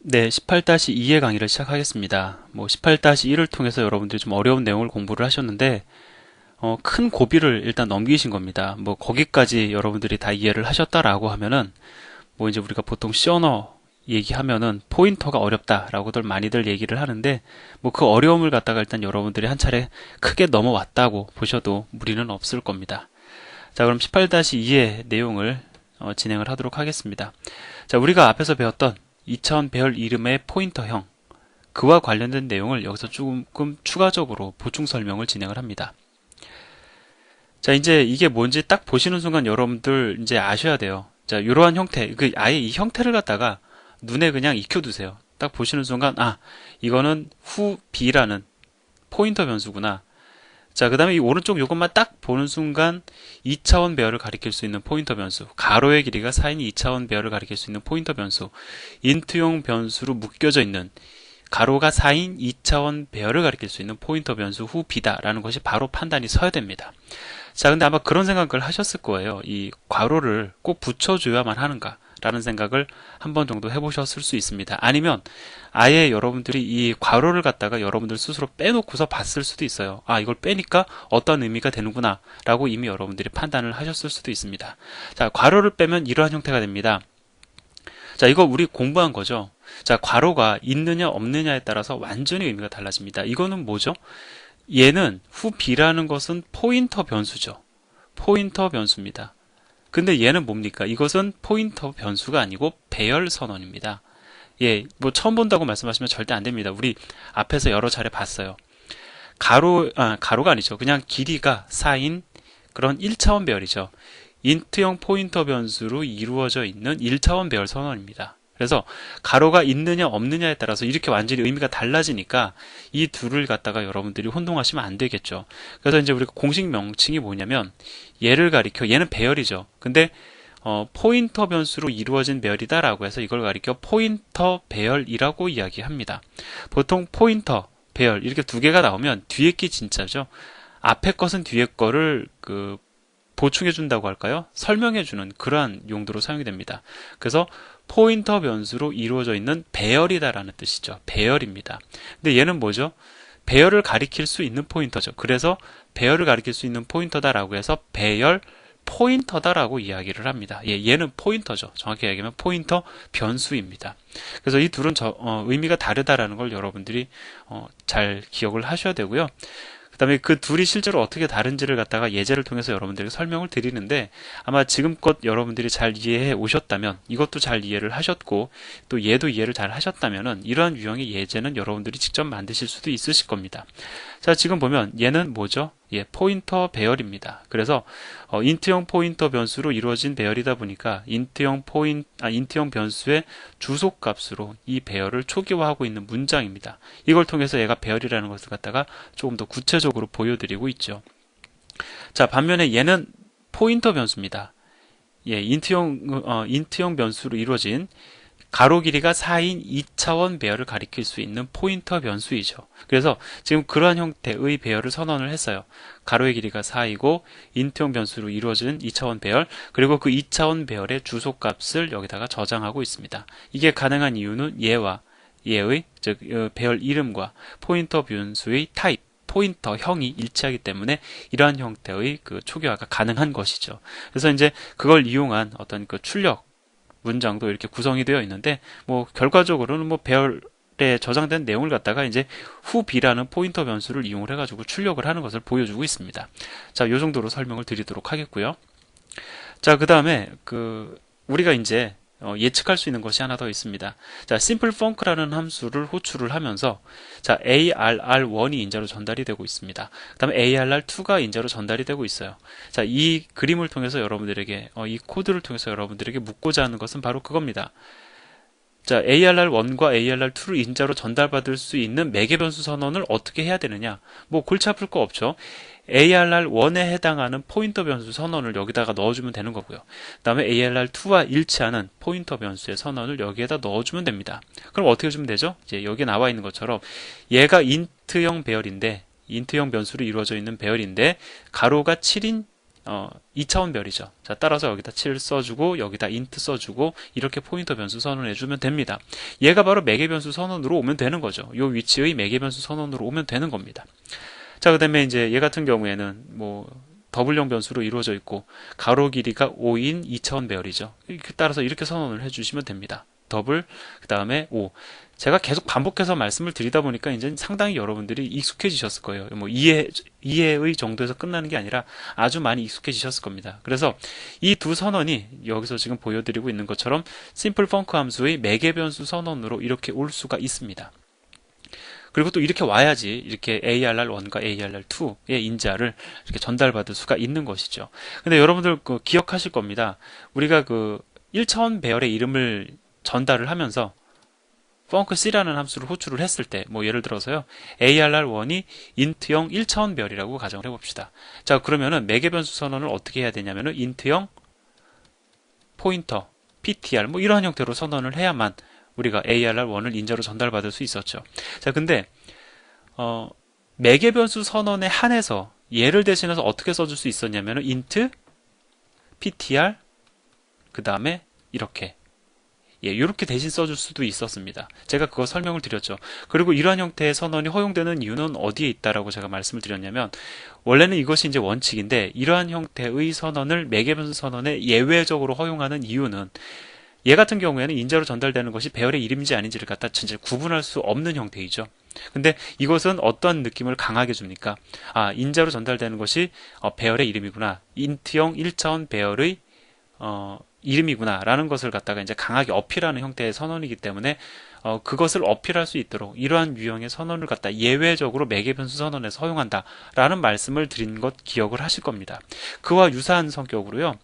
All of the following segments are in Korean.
네, 18-2의 강의를 시작하겠습니다. 18-1을 통해서 여러분들이 좀 어려운 내용을 공부를 하셨는데, 큰 고비를 일단 넘기신 겁니다. 거기까지 여러분들이 다 이해를 하셨다라고 하면은, 이제 우리가 보통 C 언어 얘기하면은 포인터가 어렵다라고들 많이들 얘기를 하는데, 그 어려움을 갖다가 일단 여러분들이 한 차례 크게 넘어왔다고 보셔도 무리는 없을 겁니다. 자, 그럼 18-2의 내용을 진행을 하도록 하겠습니다. 자, 우리가 앞에서 배웠던 2차원 배열 이름의 포인터형, 그와 관련된 내용을 여기서 조금 추가적으로 보충 설명을 진행을 합니다. 자, 이제 이게 뭔지 딱 보시는 순간 여러분들 이제 아셔야 돼요. 자, 이러한 형태, 아예 이 형태를 갖다가 눈에 그냥 익혀두세요. 딱 보시는 순간, 아, 이거는 후 B라는 포인터 변수구나. 자, 그 다음에 이 오른쪽 요것만 딱 보는 순간 2차원 배열을 가리킬 수 있는 포인터 변수, 가로의 길이가 4인 2차원 배열을 가리킬 수 있는 포인터 변수, 인트용 변수로 묶여져 있는 가로가 4인 2차원 배열을 가리킬 수 있는 포인터 변수 후 B다라는 것이 바로 판단이 서야 됩니다. 자, 근데 아마 그런 생각을 하셨을 거예요. 이 괄호를 꼭 붙여줘야만 하는가? 라는 생각을 한 번 정도 해보셨을 수 있습니다. 아니면 아예 여러분들이 이 괄호를 갖다가 여러분들 스스로 빼놓고서 봤을 수도 있어요. 아, 이걸 빼니까 어떤 의미가 되는구나 라고 이미 여러분들이 판단을 하셨을 수도 있습니다. 자, 괄호를 빼면 이러한 형태가 됩니다. 자, 이거 우리 공부한 거죠. 자, 괄호가 있느냐 없느냐에 따라서 완전히 의미가 달라집니다. 이거는 뭐죠? 얘는 후 B라는 것은 포인터 변수죠. 포인터 변수입니다. 근데 얘는 뭡니까? 이것은 포인터 변수가 아니고 배열 선언입니다. 예, 처음 본다고 말씀하시면 절대 안 됩니다. 우리 앞에서 여러 차례 봤어요. 가로가 아니죠. 그냥 길이가 4인 그런 1차원 배열이죠. 인트형 포인터 변수로 이루어져 있는 1차원 배열 선언입니다. 그래서 가로가 있느냐 없느냐에 따라서 이렇게 완전히 의미가 달라지니까 이 둘을 갖다가 여러분들이 혼동하시면 안 되겠죠. 그래서 이제 우리가 공식 명칭이 뭐냐면 얘를 가리켜, 얘는 배열이죠. 근데 포인터 변수로 이루어진 배열이다라고 해서 이걸 가리켜 포인터 배열이라고 이야기합니다. 보통 포인터, 배열 이렇게 두 개가 나오면 뒤에 게 진짜죠. 앞에 것은 뒤에 거를 보충해 준다고 할까요? 설명해 주는 그러한 용도로 사용이 됩니다. 그래서 포인터 변수로 이루어져 있는 배열이다라는 뜻이죠. 배열입니다. 근데 얘는 뭐죠? 배열을 가리킬 수 있는 포인터죠. 그래서 배열을 가리킬 수 있는 포인터다라고 해서 배열 포인터다라고 이야기를 합니다. 얘는 포인터죠. 정확히 얘기하면 포인터 변수입니다. 그래서 이 둘은 의미가 다르다라는 걸 여러분들이 잘 기억을 하셔야 되고요. 그 다음에 그 둘이 실제로 어떻게 다른지를 갖다가 예제를 통해서 여러분들에게 설명을 드리는데 아마 지금껏 여러분들이 잘 이해해 오셨다면 이것도 잘 이해를 하셨고 또 얘도 이해를 잘 하셨다면은 이러한 유형의 예제는 여러분들이 직접 만드실 수도 있으실 겁니다. 자, 지금 보면 얘는 뭐죠? 포인터 배열입니다. 그래서 인트형 포인터 변수로 이루어진 배열이다 보니까 인트형 변수의 주소값으로 이 배열을 초기화하고 있는 문장입니다. 이걸 통해서 얘가 배열이라는 것을 갖다가 조금 더 구체적으로 보여드리고 있죠. 자, 반면에 얘는 포인터 변수입니다. 인트형 변수로 이루어진 가로 길이가 4인 2차원 배열을 가리킬 수 있는 포인터 변수이죠. 그래서 지금 그러한 형태의 배열을 선언을 했어요. 가로의 길이가 4이고 인트형 변수로 이루어진 2차원 배열, 그리고 그 2차원 배열의 주소값을 여기다가 저장하고 있습니다. 이게 가능한 이유는 얘와 얘의 즉 배열 이름과 포인터 변수의 타입, 포인터형이 일치하기 때문에 이러한 형태의 초기화가 가능한 것이죠. 그래서 이제 그걸 이용한 어떤 출력 문장도 이렇게 구성이 되어 있는데 결과적으로는 배열에 저장된 내용을 갖다가 이제 후 B라는 포인터 변수를 이용을 해가지고 출력을 하는 것을 보여주고 있습니다. 자, 요 정도로 설명을 드리도록 하겠고요. 자, 그 다음에 우리가 이제 예측할 수 있는 것이 하나 더 있습니다. 자, simplefunc라는 함수를 호출을 하면서 자, ARR1이 인자로 전달이 되고 있습니다. 그 다음에 ARR2가 인자로 전달이 되고 있어요. 자, 이 그림을 통해서 여러분들에게 이 코드를 통해서 여러분들에게 묻고자 하는 것은 바로 그겁니다. 자, ARR1과 ARR2를 인자로 전달받을 수 있는 매개 변수 선언을 어떻게 해야 되느냐? 골치 아플 거 없죠. ARR1에 해당하는 포인터 변수 선언을 여기다가 넣어주면 되는 거고요. 그 다음에 ARR2와 일치하는 포인터 변수의 선언을 여기에다 넣어주면 됩니다. 그럼 어떻게 해주면 되죠? 이제 여기에 나와 있는 것처럼 얘가 인트형 배열인데 인트형 변수로 이루어져 있는 배열인데 가로가 7인 2차원별이죠. 자, 따라서 여기다 7 써주고 여기다 int 써주고 이렇게 포인터 변수 선언해주면 됩니다. 얘가 바로 매개 변수 선언으로 오면 되는 거죠. 요 위치의 매개 변수 선언으로 오면 되는 겁니다. 자, 그 다음에 이제 얘 같은 경우에는 뭐 더블형 변수로 이루어져 있고 가로 길이가 5인 2차원 배열이죠. 따라서 이렇게 선언을 해주시면 됩니다. 더블 그 다음에 5. 제가 계속 반복해서 말씀을 드리다 보니까 이제 상당히 여러분들이 익숙해지셨을 거예요. 뭐 이해의 정도에서 끝나는 게 아니라 아주 많이 익숙해지셨을 겁니다. 그래서 이 두 선언이 여기서 지금 보여드리고 있는 것처럼 심플 펑크 함수의 매개 변수 선언으로 이렇게 올 수가 있습니다. 그리고 또 이렇게 와야지 이렇게 ARR1과 ARR2의 인자를 이렇게 전달받을 수가 있는 것이죠. 근데 여러분들 기억하실 겁니다. 우리가 그 1차원 배열의 이름을 전달을 하면서 funcC라는 함수를 호출을 했을 때, 뭐 예를 들어서요, ARR1이 int형 1차원 배열이라고 가정을 해봅시다. 자, 그러면은 매개 변수 선언을 어떻게 해야 되냐면은 int형 포인터, ptr, 뭐 이러한 형태로 선언을 해야만 우리가 ARR1을 인자로 전달받을 수 있었죠. 자, 근데 매개 변수 선언에 한해서 얘를 대신해서 어떻게 써줄 수 있었냐면은 int ptr 그 다음에 이렇게 이렇게 대신 써줄 수도 있었습니다. 제가 그거 설명을 드렸죠. 그리고 이러한 형태의 선언이 허용되는 이유는 어디에 있다라고 제가 말씀을 드렸냐면 원래는 이것이 이제 원칙인데 이러한 형태의 선언을 매개 변수 선언에 예외적으로 허용하는 이유는 얘 같은 경우에는 인자로 전달되는 것이 배열의 이름인지 아닌지를 갖다 진짜 구분할 수 없는 형태이죠. 근데 이것은 어떤 느낌을 강하게 줍니까? 아, 인자로 전달되는 것이 배열의 이름이구나. int형 1차원 배열의 이름이구나 라는 것을 갖다가 이제 강하게 어필하는 형태의 선언이기 때문에 그것을 어필할 수 있도록 이러한 유형의 선언을 갖다 예외적으로 매개 변수 선언에서 허용한다 라는 말씀을 드린 것 기억을 하실 겁니다. 그와 유사한 성격으로요.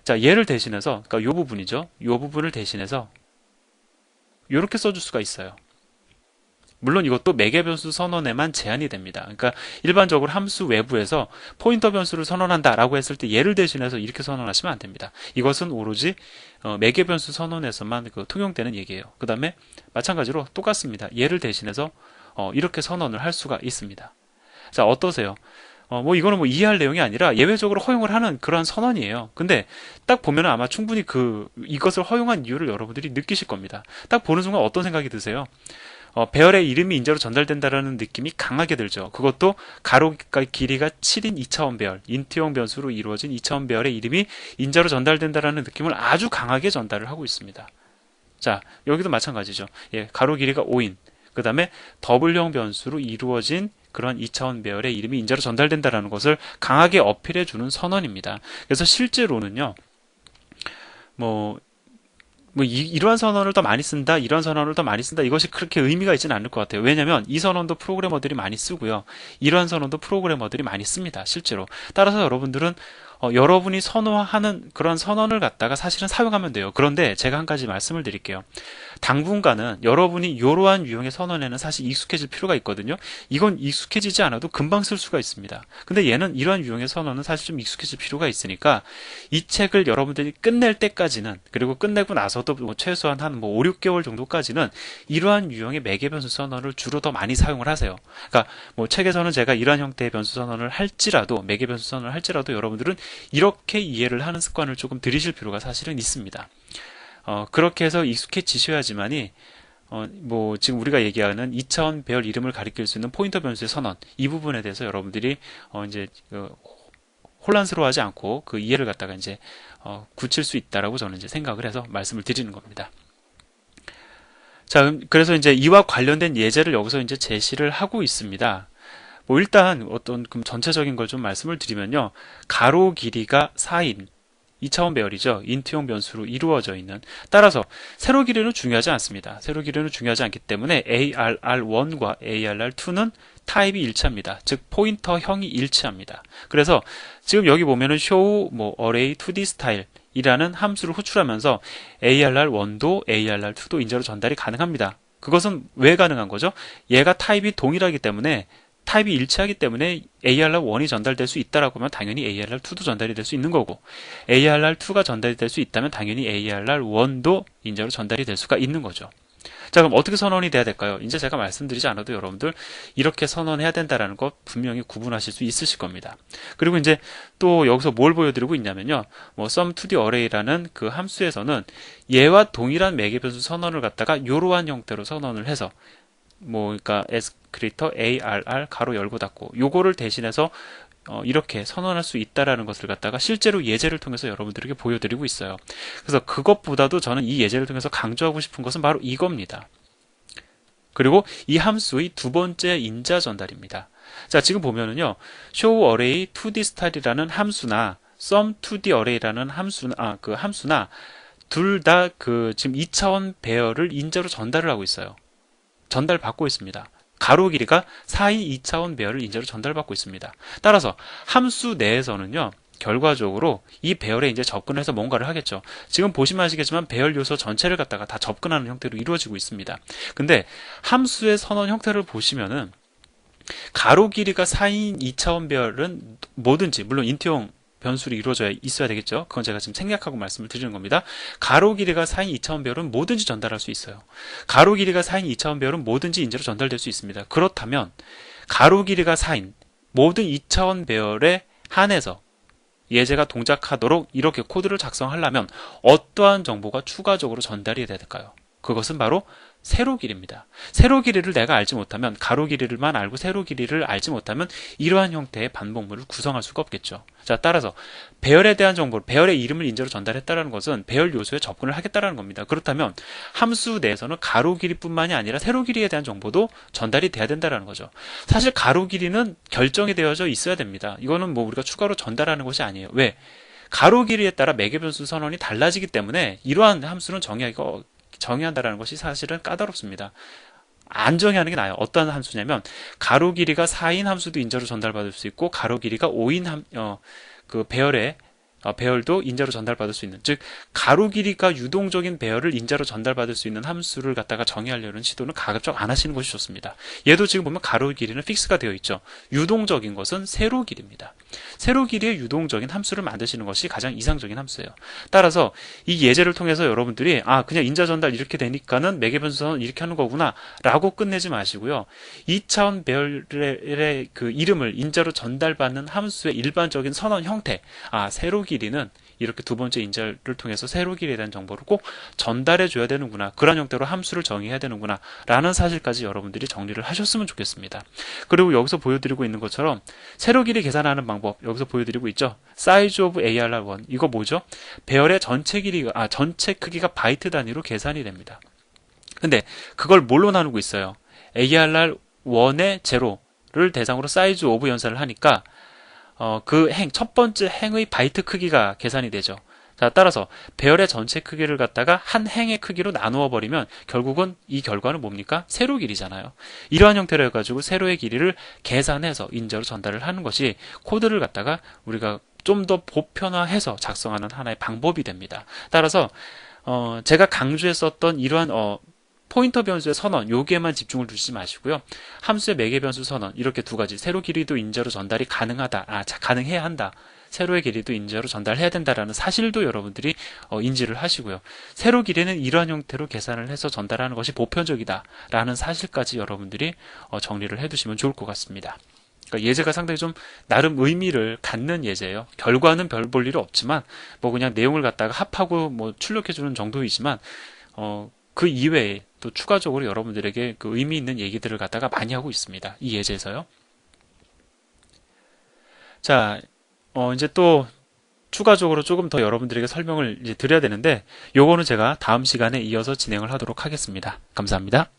자, 얘를 대신해서, 그러니까 요 부분이죠. 요 부분을 대신해서 요렇게 써줄 수가 있어요. 물론 이것도 매개 변수 선언에만 제한이 됩니다. 그러니까 일반적으로 함수 외부에서 포인터 변수를 선언한다라고 했을 때 얘를 대신해서 이렇게 선언하시면 안 됩니다. 이것은 오로지 매개 변수 선언에서만 통용되는 얘기예요. 그 다음에 마찬가지로 똑같습니다. 얘를 대신해서 이렇게 선언을 할 수가 있습니다. 자, 어떠세요? 뭐 이거는 뭐 이해할 내용이 아니라 예외적으로 허용을 하는 그러한 선언이에요. 근데 딱 보면은 아마 충분히 이것을 허용한 이유를 여러분들이 느끼실 겁니다. 딱 보는 순간 어떤 생각이 드세요? 배열의 이름이 인자로 전달된다라는 느낌이 강하게 들죠. 그것도 가로 길이가 7인 2차원 배열, int형 변수로 이루어진 2차원 배열의 이름이 인자로 전달된다라는 느낌을 아주 강하게 전달을 하고 있습니다. 자, 여기도 마찬가지죠. 예, 가로 길이가 5인, 그 다음에 더블형 변수로 이루어진 그런 2차원 배열의 이름이 인자로 전달된다라는 것을 강하게 어필해주는 선언입니다. 그래서 실제로는요, 이러한 선언을 더 많이 쓴다, 이러한 선언을 더 많이 쓴다, 이것이 그렇게 의미가 있지는 않을 것 같아요. 왜냐하면 이 선언도 프로그래머들이 많이 쓰고요. 이러한 선언도 프로그래머들이 많이 씁니다. 실제로. 따라서 여러분들은 여러분이 선호하는 그런 선언을 갖다가 사실은 사용하면 돼요. 그런데 제가 한 가지 말씀을 드릴게요. 당분간은 여러분이 이러한 유형의 선언에는 사실 익숙해질 필요가 있거든요. 이건 익숙해지지 않아도 금방 쓸 수가 있습니다. 근데 얘는 이러한 유형의 선언은 사실 좀 익숙해질 필요가 있으니까 이 책을 여러분들이 끝낼 때까지는, 그리고 끝내고 나서도 뭐 최소한 한 5, 6개월 정도까지는 이러한 유형의 매개 변수 선언을 주로 더 많이 사용을 하세요. 그러니까 뭐 책에서는 제가 이러한 형태의 변수 선언을 할지라도, 매개 변수 선언을 할지라도 여러분들은 이렇게 이해를 하는 습관을 조금 들이실 필요가 사실은 있습니다. 그렇게 해서 익숙해지셔야지만이 뭐 지금 우리가 얘기하는 2차원 배열 이름을 가리킬 수 있는 포인터 변수의 선언, 이 부분에 대해서 여러분들이 이제 혼란스러워하지 않고 그 이해를 갖다가 이제 굳힐 수 있다라고 저는 이제 생각을 해서 말씀을 드리는 겁니다. 자, 그래서 이제 이와 관련된 예제를 여기서 이제 제시를 하고 있습니다. 뭐 일단 어떤 전체적인 걸 좀 말씀을 드리면요. 가로 길이가 4인 2차원 배열이죠. int형 변수로 이루어져 있는. 따라서 세로 길이는 중요하지 않습니다. 세로 길이는 중요하지 않기 때문에 ARR1과 ARR2는 타입이 일치합니다. 즉 포인터형이 일치합니다. 그래서 지금 여기 보면은 show array 2D style 이라는 함수를 호출하면서 ARR1도 ARR2도 인자로 전달이 가능합니다. 그것은 왜 가능한 거죠? 얘가 타입이 동일하기 때문에, 타입이 일치하기 때문에 ARR1이 전달될 수 있다라고 하면 당연히 ARR2도 전달이 될 수 있는 거고, ARR2가 전달이 될 수 있다면 당연히 ARR1도 인자로 전달이 될 수가 있는 거죠. 자, 그럼 어떻게 선언이 돼야 될까요? 이제 제가 말씀드리지 않아도 여러분들 이렇게 선언해야 된다라는 거 분명히 구분하실 수 있으실 겁니다. 그리고 이제 또 여기서 뭘 보여드리고 있냐면요. 뭐 sum2d array라는 그 함수에서는 얘와 동일한 매개 변수 선언을 갖다가 이러한 형태로 선언을 해서 뭐 그러니까 as creator arr 가로 열고 닫고 요거를 대신해서 이렇게 선언할 수 있다라는 것을 갖다가 실제로 예제를 통해서 여러분들에게 보여드리고 있어요. 그래서 그것보다도 저는 이 예제를 통해서 강조하고 싶은 것은 바로 이겁니다. 그리고 이 함수의 두 번째 인자 전달입니다. 자, 지금 보면은요, show array 2d style이라는 함수나 sum2d array라는 함수나 둘 다 그 지금 2차원 배열을 인자로 전달을 하고 있어요. 전달받고 있습니다. 가로 길이가 4인 2차원 배열을 인자로 전달받고 있습니다. 따라서 함수 내에서는요, 결과적으로 이 배열에 이제 접근해서 뭔가를 하겠죠. 지금 보시면 아시겠지만 배열 요소 전체를 갖다가 다 접근하는 형태로 이루어지고 있습니다. 근데 함수의 선언 형태를 보시면은 가로 길이가 4인 2차원 배열은 뭐든지 물론 인트용 변수로 이루어져 있어야 되겠죠. 그건 제가 지금 생략하고 말씀을 드리는 겁니다. 가로 길이가 4인 2차원 배열은 뭐든지 전달할 수 있어요. 가로 길이가 4인 2차원 배열은 뭐든지 인재로 전달될 수 있습니다. 그렇다면 가로 길이가 4인 모든 2차원 배열에 한해서 예제가 동작하도록 이렇게 코드를 작성하려면 어떠한 정보가 추가적으로 전달이 돼야 될까요? 그것은 바로 세로 길이입니다. 세로 길이를 내가 알지 못하면 가로 길이를만 알고 세로 길이를 알지 못하면 이러한 형태의 반복문을 구성할 수가 없겠죠. 자, 따라서 배열에 대한 정보, 배열의 이름을 인재로 전달했다는 것은 배열 요소에 접근을 하겠다는 겁니다. 그렇다면 함수 내에서는 가로 길이뿐만이 아니라 세로 길이에 대한 정보도 전달이 돼야 된다는 거죠. 사실 가로 길이는 결정이 되어져 있어야 됩니다. 이거는 뭐 우리가 추가로 전달하는 것이 아니에요. 왜? 가로 길이에 따라 매개 변수 선언이 달라지기 때문에 이러한 함수는 정의한다라는 것이 사실은 까다롭습니다. 안 정의하는 게 나아요. 어떤 함수냐면 가로 길이가 4인 함수도 인자로 전달받을 수 있고 가로 길이가 5인 그 배열도 인자로 전달받을 수 있는, 즉 가로 길이가 유동적인 배열을 인자로 전달받을 수 있는 함수를 갖다가 정의하려는 시도는 가급적 안 하시는 것이 좋습니다. 얘도 지금 보면 가로 길이는 픽스가 되어 있죠. 유동적인 것은 세로 길이입니다. 세로 길이의 유동적인 함수를 만드시는 것이 가장 이상적인 함수예요. 따라서 이 예제를 통해서 여러분들이 그냥 인자 전달 이렇게 되니까는 매개변수는 이렇게 하는 거구나 라고 끝내지 마시고요. 2차원 배열의 그 이름을 인자로 전달받는 함수의 일반적인 선언 형태, 세로 길이는 이렇게 두 번째 인자를 통해서 세로 길이에 대한 정보를 꼭 전달해 줘야 되는구나, 그런 형태로 함수를 정의해야 되는구나 라는 사실까지 여러분들이 정리를 하셨으면 좋겠습니다. 그리고 여기서 보여드리고 있는 것처럼 세로 길이 계산하는 방법 여기서 보여드리고 있죠. size of ARR1, 이거 뭐죠? 배열의 전체 크기가 바이트 단위로 계산이 됩니다. 근데 그걸 뭘로 나누고 있어요? ARR1의 제로를 대상으로 size of 연산을 하니까 첫 번째 행의 바이트 크기가 계산이 되죠. 자, 따라서 배열의 전체 크기를 갖다가 한 행의 크기로 나누어 버리면 결국은 이 결과는 뭡니까? 세로 길이잖아요. 이러한 형태로 해가지고 세로의 길이를 계산해서 인자로 전달을 하는 것이 코드를 갖다가 우리가 좀 더 보편화해서 작성하는 하나의 방법이 됩니다. 따라서 제가 강조했었던 이러한 포인터 변수의 선언, 여기에만 집중을 두시지 마시고요. 함수의 매개 변수 선언, 이렇게 두 가지, 세로 길이도 인자로 전달이 가능해야 한다. 세로의 길이도 인자로 전달해야 된다라는 사실도 여러분들이 인지를 하시고요. 세로 길이는 이러한 형태로 계산을 해서 전달하는 것이 보편적이다라는 사실까지 여러분들이 정리를 해두시면 좋을 것 같습니다. 그러니까 예제가 상당히 좀 나름 의미를 갖는 예제예요. 결과는 별 볼 일 없지만 뭐 그냥 내용을 갖다가 합하고 뭐 출력해주는 정도이지만 그 이외에 또 추가적으로 여러분들에게 그 의미 있는 얘기들을 갖다가 많이 하고 있습니다. 이 예제에서요. 자, 이제 또 추가적으로 조금 더 여러분들에게 설명을 이제 드려야 되는데, 요거는 제가 다음 시간에 이어서 진행을 하도록 하겠습니다. 감사합니다.